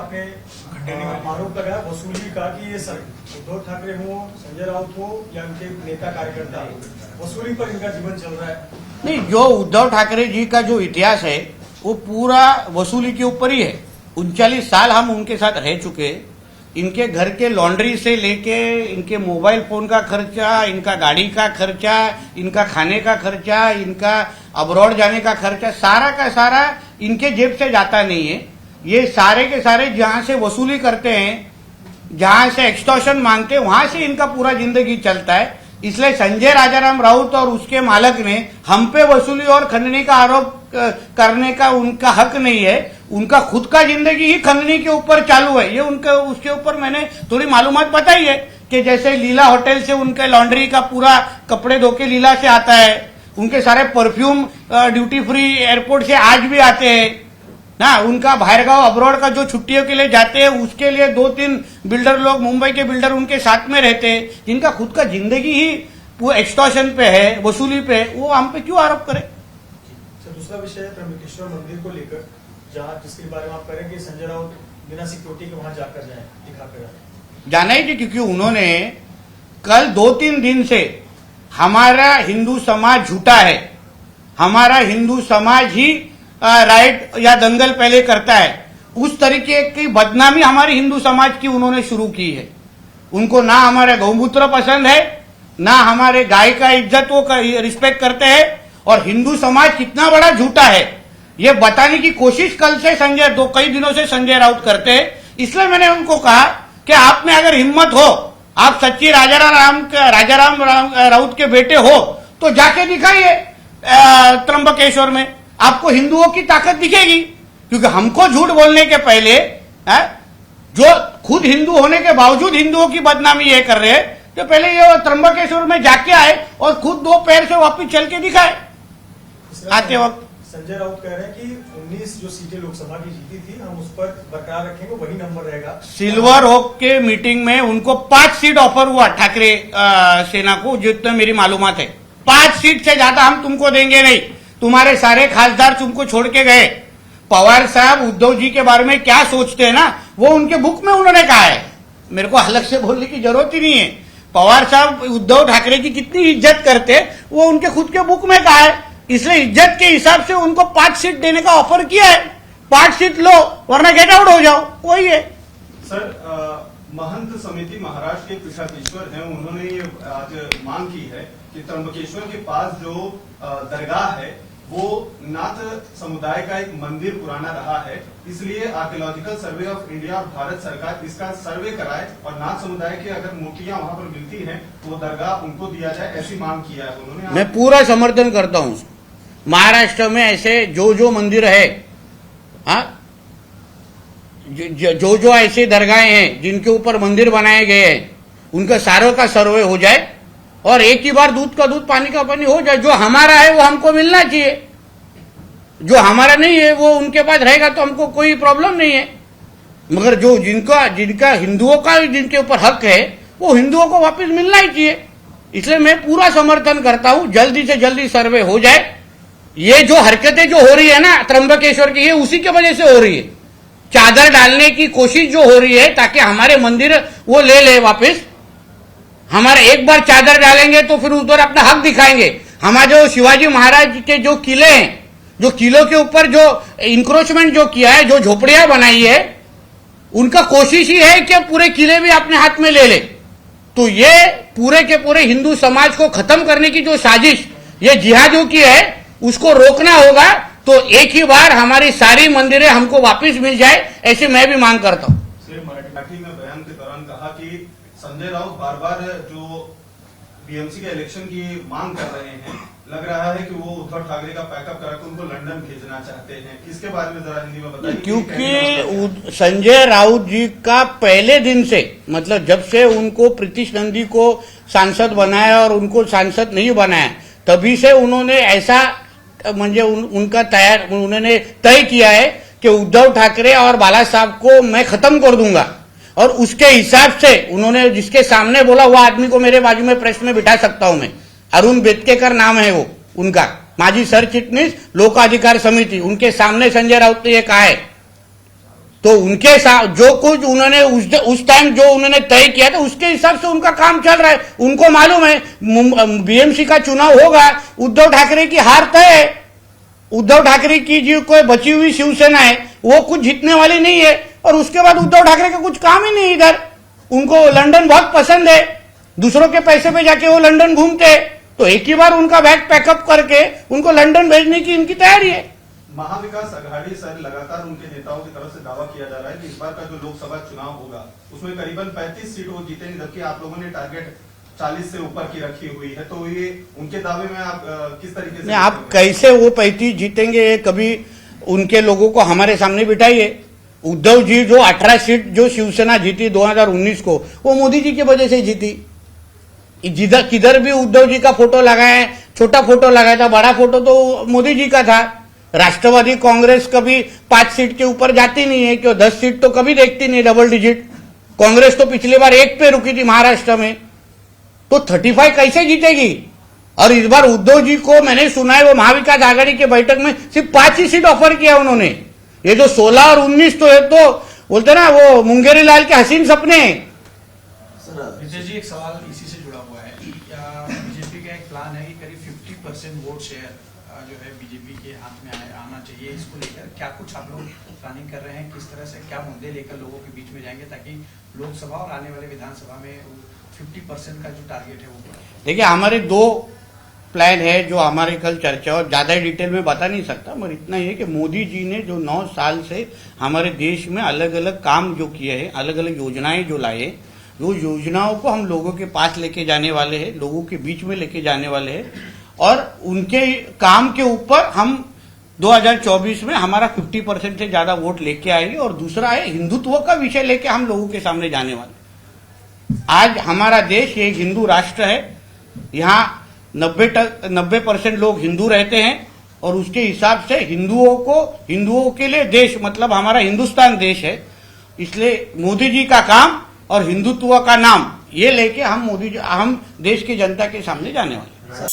आपने आरोप लगाया वसूली का कि ये सर उद्धव ठाकरे हो, संजय राउत हो या उनके नेता कार्यकर्ता वसूली पर इनका जीवन चल रहा है। नहीं, जो उद्धव ठाकरे जी का जो इतिहास है वो पूरा वसूली के ऊपर ही है। 39 साल हम उनके साथ रह चुके। इनके घर के लॉन्ड्री से लेके इनके मोबाइल फोन का खर्चा, इनका गाड़ी का खर्चा, इनका खाने का खर्चा, इनका अब्रॉड जाने का खर्चा, सारा का सारा इनके जेब से जाता नहीं है। ये सारे के सारे जहां से वसूली करते हैं, जहां से एक्सटॉर्शन मांगते हैं, वहां से इनका पूरा जिंदगी चलता है। इसलिए संजय राजाराम राउत और उसके मालक ने हम पे वसूली और खंडनी का आरोप करने का उनका हक नहीं है। उनका खुद का जिंदगी ही खंडनी के ऊपर चालू है। ये उनका उसके ऊपर मैंने थोड़ी मालूमात बताई है कि जैसे लीला होटल से उनके लॉन्ड्री का पूरा कपड़े धो के लीला से आता है। उनके सारे परफ्यूम ड्यूटी फ्री एयरपोर्ट से आज भी आते हैं ना। उनका बाहरगांव अब्रॉड का जो छुट्टियों के लिए जाते हैं उसके लिए 2-3 बिल्डर लोग, मुंबई के बिल्डर उनके साथ में रहते हैं, जिनका खुद का जिंदगी ही वो एक्सटॉर्शन पे है, वसूली पे है। वो हम पे क्यों आरोप करे। दूसरा विषय है त्र्यंबकेश्वर मंदिर को लेकर, जहाँ जिसके बारे में आप कह रहे हैं कि संजय राउत बिना सिक्योरिटी के वहां जाकर जाए, दिखाकर जाना ही थी, क्योंकि उन्होंने कल 2-3 दिन से हमारा हिंदू समाज झूठा है, हमारा हिंदू समाज ही राइट या दंगल पहले करता है, उस तरीके की बदनामी हमारे हिंदू समाज की उन्होंने शुरू की है। उनको ना हमारे गौमूत्र पसंद है, ना हमारे गाय का इज्जत वो रिस्पेक्ट करते हैं। और हिंदू समाज कितना बड़ा झूठा है ये बताने की कोशिश कल से कई दिनों से संजय राउत करते हैं। इसलिए मैंने उनको कहा कि आप में अगर हिम्मत हो, आप सच्ची राजाराम राउत के बेटे हो, तो जाके दिखाइए त्र्यंबकेश्वर में, आपको हिंदुओं की ताकत दिखेगी। क्योंकि हमको झूठ बोलने के पहले जो खुद हिंदू होने के बावजूद हिंदुओं की बदनामी ये कर रहे हैं, तो पहले ये त्र्यंबकेश्वर में जाके आए और खुद 2 पैर से वापिस चल के दिखाए आते वक्त। संजय राउत कह रहे हैं कि 19 जो सीटें लोकसभा की जीती थी हम उस पर बरकरार रखेंगे, वही नंबर रहेगा। सिल्वर ओक के मीटिंग में उनको 5 सीट ऑफर हुआ ठाकरे सेना को, जितना मेरी मालूमात है। 5 सीट से ज्यादा हम तुमको देंगे नहीं, तुम्हारे सारे खासदार तुमको छोड़ के गए। पवार साहब उद्धव जी के बारे में क्या सोचते हैं ना, वो उनके बुक में उन्होंने कहा है। मेरे को अलग से बोलने की जरूरत ही नहीं है। पवार साहब उद्धव ठाकरे की कितनी इज्जत करते वो उनके खुद के बुक में कहा है। इसलिए इज्जत के हिसाब से उनको 5 सीट देने का ऑफर किया है। 5 सीट लो वरना गेट आउट हो जाओ, वही है। सर, महंत समिति महाराष्ट्र के पीठाधीश्वर हैं, उन्होंने ये आज मांग की है कि त्र्यंबकेश्वर के पास जो दरगाह है वो नाथ समुदाय का एक मंदिर पुराना रहा है, इसलिए आर्कियोलॉजिकल सर्वे ऑफ इंडिया और भारत सरकार इसका सर्वे कराए और नाथ समुदाय की अगर मूर्तियां वहां पर मिलती हैं तो वो दरगाह उनको दिया जाए, ऐसी मांग किया है उन्होंने। मैं पूरा समर्थन करता हूं। महाराष्ट्र में ऐसे जो मंदिर है, जो ऐसे दरगाहें हैं जिनके ऊपर मंदिर बनाए गए हैं, उनका सारों का सर्वे हो जाए और एक ही बार दूध का दूध पानी का पानी हो जाए। जो हमारा है वो हमको मिलना चाहिए, जो हमारा नहीं है वो उनके पास रहेगा तो हमको कोई प्रॉब्लम नहीं है। मगर जो जिनका हिंदुओं का जिनके ऊपर हक है वो हिंदुओं को वापस मिलना ही चाहिए। इसलिए मैं पूरा समर्थन करता हूं, जल्दी से जल्दी सर्वे हो जाए। ये जो हरकतें जो हो रही है ना त्र्यंबकेश्वर की, ये उसी की वजह से हो रही है। चादर डालने की कोशिश जो हो रही है ताकि हमारे मंदिर वो ले वापस। हमारे एक बार चादर डालेंगे तो फिर उधर अपना हक दिखाएंगे। हमारे जो शिवाजी महाराज के जो किले हैं, जो किलों के ऊपर जो इंक्रोचमेंट जो किया है, जो झोपड़ियां बनाई है, उनका कोशिश ही है कि पूरे किले भी अपने हाथ में ले ले। तो ये पूरे के पूरे हिंदू समाज को खत्म करने की जो साजिश ये जिहादियों की है, उसको रोकना होगा। तो एक ही बार हमारी सारी मंदिरें हमको वापस मिल जाए, ऐसे मैं भी मांग करता हूं। मराठी में बयान के दौरान कहा कि संजय राउत बार बार जो बीएमसी के इलेक्शन की मांग कर रहे हैं, लग रहा है कि वो उद्धव ठाकरे का पैकअप कराकर उनको लंदन भेजना चाहते हैं। इसके बारे में जरा हिंदी में बताइए। क्योंकि संजय राउत जी का पहले दिन से, मतलब जब से उनको प्रीतिश नंदी को सांसद बनाया और उनको सांसद नहीं बनाया, तभी से उन्होंने ऐसा म्हणजे उनका उन्होंने तय किया है कि उद्धव ठाकरे और बाला साहब को मैं खत्म कर दूंगा। और उसके हिसाब से उन्होंने जिसके सामने बोला वो आदमी को मेरे बाजू में प्रेस में बिठा सकता हूं मैं। अरुण बेटकेकर नाम है वो उनका, माजी सरचिटनीस लोक अधिकार समिति, उनके सामने संजय राउत ने ये कहा है। तो उनके साथ जो कुछ उन्होंने उस टाइम जो उन्होंने तय किया था उसके हिसाब से उनका काम चल रहा है। उनको मालूम है बीएमसी का चुनाव होगा, उद्धव ठाकरे की हार तय है। उद्धव ठाकरे की जो कोई बची हुई शिवसेना है वो कुछ जीतने वाली नहीं है, और उसके बाद उद्धव ठाकरे का कुछ काम ही नहीं इधर। उनको लंदन बहुत पसंद है, दूसरों के पैसे पे जाके वो लंदन घूमते हैं, तो एक ही बार उनका बैग पैकअप करके उनको लंदन भेजने की इनकी तैयारी है। महाविकास अघाड़ी सर लगातार उनके नेताओं की तरफ से दावा किया जा रहा है कि इस बार का जो लोकसभा चुनाव होगा उसमें करीबन 35 सीट वो जीतेंगे, जबकि आप लोगों ने टारगेट 40 से ऊपर की रखी हुई है। तो ये उनके दावे में आप किस तरीके से आप कैसे वो 35 जीतेंगे, कभी उनके लोगों को हमारे सामने बिठाइए। उद्धव जी जो 18 सीट जो शिवसेना जीती 2019 को, वो मोदी जी की वजह से जीती। जिधर किधर भी उद्धव जी का फोटो लगाए, छोटा फोटो लगाया था, बड़ा फोटो तो मोदी जी का था। राष्ट्रवादी कांग्रेस कभी 5 सीट के ऊपर जाती नहीं है, क्यों 10 सीट तो कभी देखती नहीं, डबल डिजिट। कांग्रेस तो पिछली बार 1 पे रुकी थी महाराष्ट्र में, तो 35 कैसे जीतेगी। और इस बार उद्धव जी को मैंने सुना है वो महाविकास आघाड़ी के बैठक में सिर्फ 5 ही सीट ऑफर किया उन्होंने। ये जो 16 और 19 तो है, तो बोलते ना वो मुंगेरी लाल के हसीन सपने। विजय जी, एक सवाल इसी से जुड़ा हुआ है। बीजेपी का एक प्लान है कि करीब 50% वोट शेयर जो है बीजेपी के हाथ में आना चाहिए। इसको लेकर क्या कुछ आप लोग प्लानिंग कर रहे हैं, किस तरह से क्या मुद्दे लेकर लोगों के बीच में जाएंगे ताकि लोकसभा और आने वाले विधानसभा में 50% का जो टारगेट है वो? देखिए, हमारे 2 प्लान है जो हमारे कल चर्चा, और ज्यादा डिटेल में बता नहीं सकता, मगर इतना ही है कि मोदी जी ने जो 9 साल से हमारे देश में अलग अलग काम जो किए हैं, अलग अलग योजनाएं जो लाए, वो योजनाओं को हम लोगों के पास लेके जाने वाले हैं, लोगों के बीच में लेके जाने वाले हैं, और उनके काम के ऊपर हम 2024 में हमारा 50% से ज्यादा वोट लेके आएंगे। और दूसरा है हिंदुत्व का विषय लेके हम लोगों के सामने जाने वाले। आज हमारा देश एक हिंदू राष्ट्र है, यहाँ 90% लोग हिंदू रहते हैं, और उसके हिसाब से हिंदुओं के लिए देश मतलब हमारा हिंदुस्तान देश है। इसलिए मोदी जी का काम और हिंदुत्व का नाम ये लेके हम देश की जनता के सामने जाने वाले हैं।